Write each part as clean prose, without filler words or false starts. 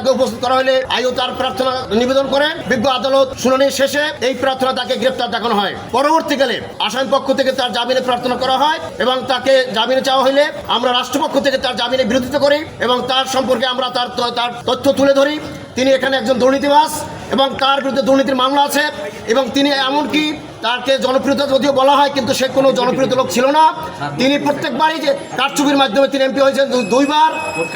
তাকে উপস্থিত করা হলে আইও তার প্রার্থনা নিবেদন করে বিজ্ঞ আদালত শুনানি শেষে এই প্রার্থনা তাকে গ্রেপ্তার দেখানো হয়। পরবর্তীকালে আসামি পক্ষ থেকে তার জামিনে প্রার্থনা করা হয় এবং তাকে জামিনে চাওয়া হলে আমরা রাষ্ট্রপক্ষ থেকে তার জামিনে বিরোধিতা করি এবং তার সম্পর্কে আমরা তার তথ্য তুলে ধরি। তিনি এখানে একজন দুর্নীতিবাজ এবং তার বিরুদ্ধে দুর্নীতির মামলা আছে এবং তিনি এমনকি তাকে জনপ্রিয়তা যদিও বলা হয় কিন্তু সে কোনো জনপ্রিয়তা লোক ছিল না। তিনি প্রত্যেকবারই যে কারচুপির মাধ্যমে তিনি এমপি হয়েছেন দুইবার।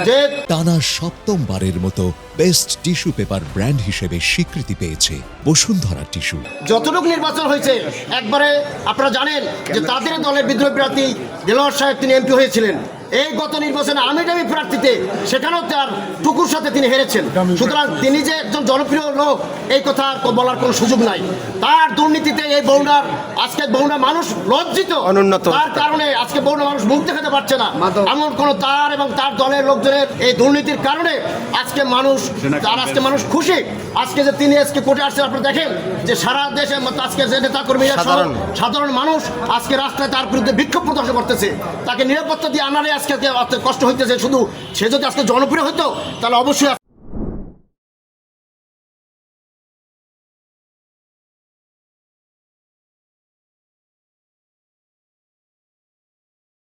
যে টানা সপ্তমবারের মতো বেস্ট টিস্যু পেপার ব্র্যান্ড হিসেবে স্বীকৃতি পেয়েছে বসুন্ধরা টিস্যু। যতটুকু নির্বাচন হয়েছে একবারে আপনারা জানেন যে তাদের দলের বিদ্রোহী প্রার্থী দেলোয়ার সাহেব তিনি এমপি হয়েছিলেন। এই গত নির্বাচনে আমিডামি প্রার্থীতে সেখানেও তার টুকুর সাথে তিনি হেরেছেন। সুতরাং তিনি যে একজন জনপ্রিয় লোক এই কথা বলার কোনো সুযোগ নাই। তার দুর্নীতিতে এই বগুড়ার আজকে বগুড়ার মানুষ লজ্জিত, তার কারণে আজকে বগুড়ার মানুষ মুখ দেখাতে পারছে না। এমন কোন তার এবং তার দলের লোকজনের এই দুর্নীতির কারণে আজকে মানুষ খুশি। আজকে যে তিনি আজকে কোর্টে আসছেন আপনারা দেখেন যে সারা দেশে আজকে যে নেতা কর্মীরা সাধারণ মানুষ আজকে রাস্তায় তার বিরুদ্ধে বিক্ষোভ প্রদর্শন করতেছে। তাকে নিরাপত্তা দিয়ে আনারে আজকে কষ্ট হইতেছে। শুধু সে যদি আজকে জনপ্রিয় হতো তাহলে অবশ্যই